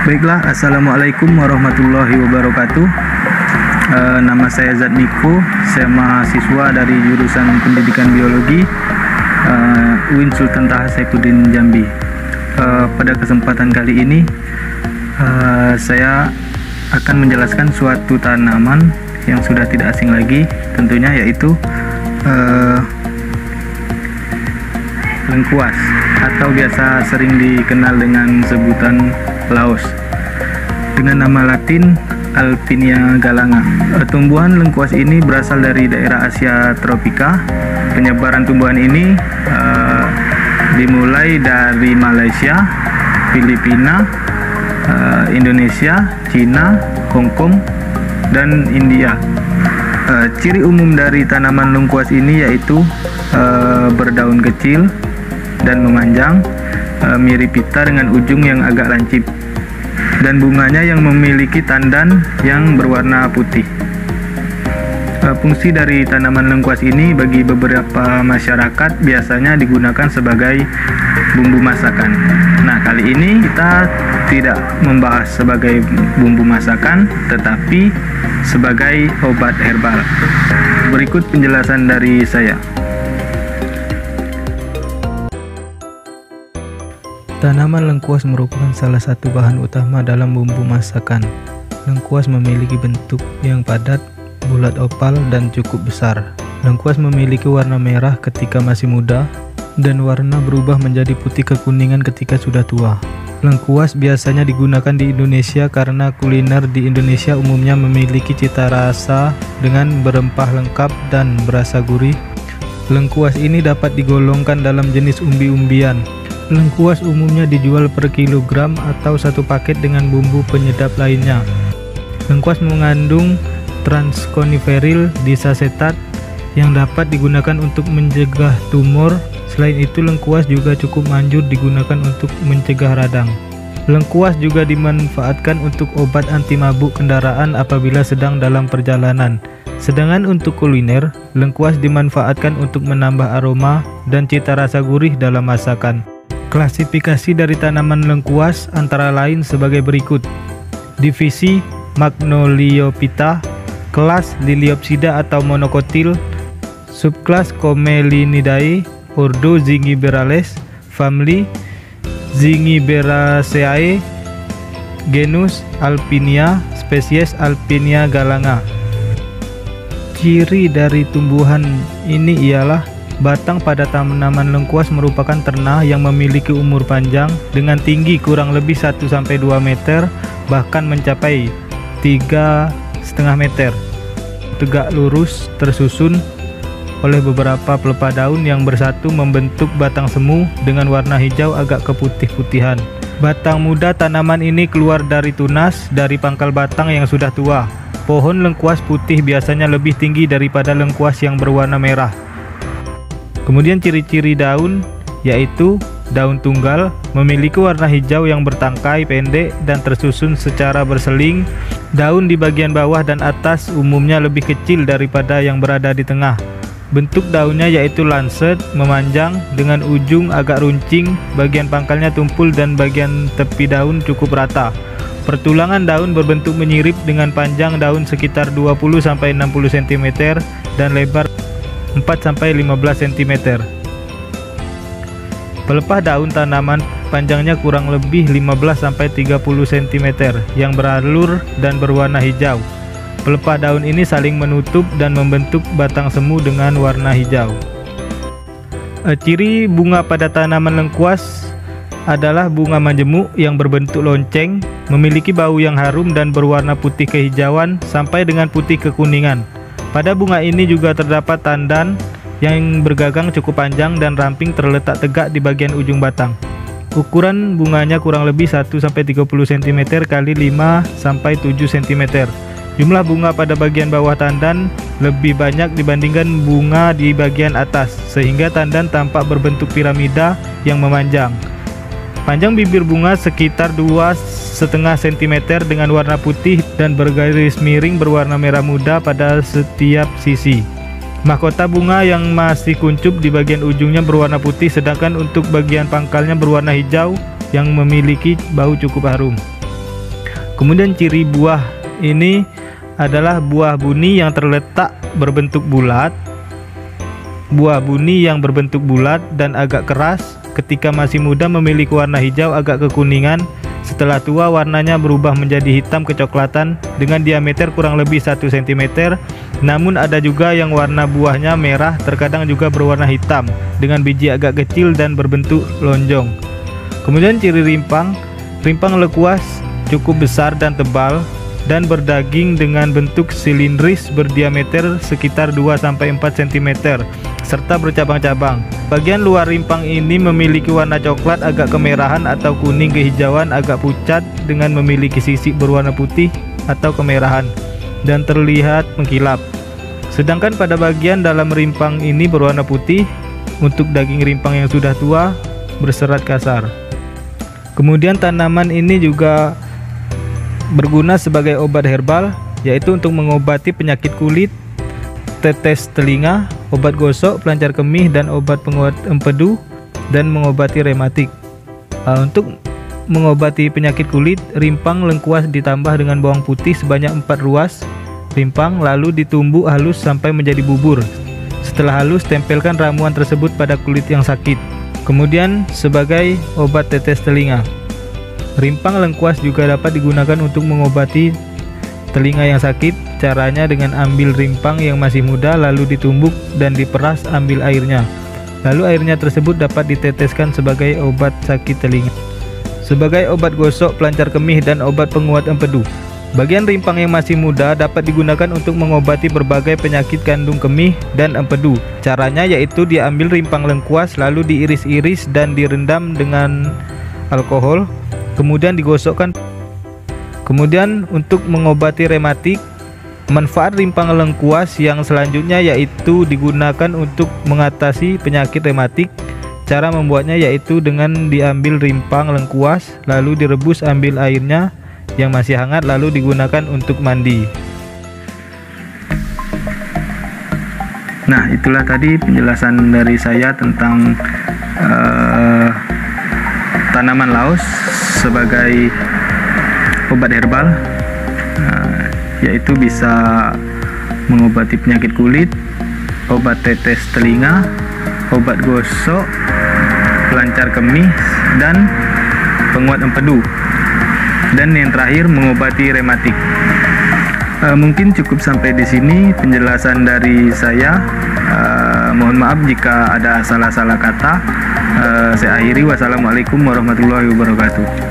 Baiklah, Assalamualaikum warahmatullahi wabarakatuh. Nama saya Zat Niko, saya mahasiswa dari jurusan Pendidikan Biologi UIN Sultan Taha Saifuddin Jambi. Pada kesempatan kali ini saya akan menjelaskan suatu tanaman yang sudah tidak asing lagi tentunya, yaitu lengkuas atau biasa sering dikenal dengan sebutan laos dengan nama latin Alpinia galanga. Tumbuhan lengkuas ini berasal dari daerah Asia tropika. Penyebaran tumbuhan ini dimulai dari Malaysia, Filipina, Indonesia, Cina, Hong Kong, dan India. Ciri umum dari tanaman lengkuas ini yaitu berdaun kecil dan memanjang, mirip pita dengan ujung yang agak lancip, dan bunganya yang memiliki tandan yang berwarna putih. Fungsi dari tanaman lengkuas ini bagi beberapa masyarakat biasanya digunakan sebagai bumbu masakan. Nah, kali ini kita tidak membahas sebagai bumbu masakan, tetapi sebagai obat herbal. Berikut penjelasan dari saya. Tanaman lengkuas merupakan salah satu bahan utama dalam bumbu masakan. Lengkuas memiliki bentuk yang padat, bulat oval, dan cukup besar. Lengkuas memiliki warna merah ketika masih muda, dan warna berubah menjadi putih kekuningan ketika sudah tua. Lengkuas biasanya digunakan di Indonesia karena kuliner di Indonesia umumnya memiliki cita rasa dengan berempah lengkap dan berasa gurih. Lengkuas ini dapat digolongkan dalam jenis umbi-umbian. Lengkuas umumnya dijual per kilogram atau satu paket dengan bumbu penyedap lainnya. Lengkuas mengandung transkoniferil disacetat yang dapat digunakan untuk mencegah tumor. Selain itu, lengkuas juga cukup manjur digunakan untuk mencegah radang. Lengkuas juga dimanfaatkan untuk obat anti mabuk kendaraan apabila sedang dalam perjalanan. Sedangkan untuk kuliner, lengkuas dimanfaatkan untuk menambah aroma dan cita rasa gurih dalam masakan. Klasifikasi dari tanaman lengkuas antara lain sebagai berikut. Divisi Magnoliophyta, kelas Liliopsida atau monokotil, subkelas Comelinidae, ordo Zingiberales, famili Zingiberaceae, genus Alpinia, spesies Alpinia galanga. Ciri dari tumbuhan ini ialah batang pada tanaman lengkuas merupakan ternah yang memiliki umur panjang dengan tinggi kurang lebih 1-2 meter, bahkan mencapai 3,5 meter. Tegak lurus, tersusun oleh beberapa pelepah daun yang bersatu membentuk batang semu dengan warna hijau agak keputih-putihan. Batang muda tanaman ini keluar dari tunas dari pangkal batang yang sudah tua. Pohon lengkuas putih biasanya lebih tinggi daripada lengkuas yang berwarna merah. Kemudian ciri-ciri daun yaitu daun tunggal, memiliki warna hijau yang bertangkai pendek dan tersusun secara berseling. Daun di bagian bawah dan atas umumnya lebih kecil daripada yang berada di tengah. Bentuk daunnya yaitu lancet, memanjang dengan ujung agak runcing, bagian pangkalnya tumpul dan bagian tepi daun cukup rata. Pertulangan daun berbentuk menyirip dengan panjang daun sekitar 20-60 cm dan lebar 4-15 cm. Pelepah daun tanaman panjangnya kurang lebih 15-30 cm yang beralur dan berwarna hijau. Pelepah daun ini saling menutup dan membentuk batang semu dengan warna hijau. Ciri bunga pada tanaman lengkuas adalah bunga majemuk yang berbentuk lonceng, memiliki bau yang harum dan berwarna putih kehijauan sampai dengan putih kekuningan. Pada bunga ini juga terdapat tandan yang bergagang cukup panjang dan ramping terletak tegak di bagian ujung batang. Ukuran bunganya kurang lebih 1-30 cm kali 5-7 cm. Jumlah bunga pada bagian bawah tandan lebih banyak dibandingkan bunga di bagian atas, sehingga tandan tampak berbentuk piramida yang memanjang. Panjang bibir bunga sekitar 2,5 cm dengan warna putih dan bergaris miring berwarna merah muda pada setiap sisi. Mahkota bunga yang masih kuncup di bagian ujungnya berwarna putih, sedangkan untuk bagian pangkalnya berwarna hijau. yang memiliki bau cukup harum. Kemudian ciri buah ini adalah buah buni yang terletak berbentuk bulat. Buah buni yang berbentuk bulat dan agak keras ketika masih muda memiliki warna hijau agak kekuningan. Setelah tua warnanya berubah menjadi hitam kecoklatan dengan diameter kurang lebih 1 cm. Namun ada juga yang warna buahnya merah, terkadang juga berwarna hitam dengan biji agak kecil dan berbentuk lonjong. Kemudian ciri rimpang lengkuas cukup besar dan tebal dan berdaging dengan bentuk silindris berdiameter sekitar 2-4 cm serta bercabang-cabang. Bagian luar rimpang ini memiliki warna coklat agak kemerahan atau kuning kehijauan agak pucat dengan memiliki sisik berwarna putih atau kemerahan dan terlihat mengkilap. Sedangkan pada bagian dalam rimpang ini berwarna putih. Untuk daging rimpang yang sudah tua berserat kasar. Kemudian tanaman ini juga berguna sebagai obat herbal, yaitu untuk mengobati penyakit kulit, tetes telinga, obat gosok, pelancar kemih, dan obat penguat empedu, dan mengobati rematik. Untuk mengobati penyakit kulit, rimpang lengkuas ditambah dengan bawang putih sebanyak 4 ruas rimpang, lalu ditumbuk halus sampai menjadi bubur. Setelah halus, tempelkan ramuan tersebut pada kulit yang sakit. Kemudian sebagai obat tetes telinga. Rimpang lengkuas juga dapat digunakan untuk mengobati telinga yang sakit. Caranya dengan ambil rimpang yang masih muda lalu ditumbuk dan diperas, ambil airnya. Lalu airnya tersebut dapat diteteskan sebagai obat sakit telinga. Sebagai obat gosok, pelancar kemih, dan obat penguat empedu. Bagian rimpang yang masih muda dapat digunakan untuk mengobati berbagai penyakit kandung kemih dan empedu. Caranya yaitu diambil rimpang lengkuas lalu diiris-iris dan direndam dengan alkohol, kemudian digosokkan. Kemudian untuk mengobati rematik, manfaat rimpang lengkuas yang selanjutnya yaitu digunakan untuk mengatasi penyakit rematik. Cara membuatnya yaitu dengan diambil rimpang lengkuas lalu direbus, ambil airnya yang masih hangat lalu digunakan untuk mandi. Nah, itulah tadi penjelasan dari saya tentang tanaman laos sebagai obat herbal, yaitu bisa mengobati penyakit kulit, obat tetes telinga, obat gosok, pelancar kemih, dan penguat empedu, dan yang terakhir mengobati rematik. Mungkin cukup sampai di sini penjelasan dari saya. Mohon maaf jika ada salah-salah kata. Saya akhiri. Wassalamualaikum warahmatullahi wabarakatuh.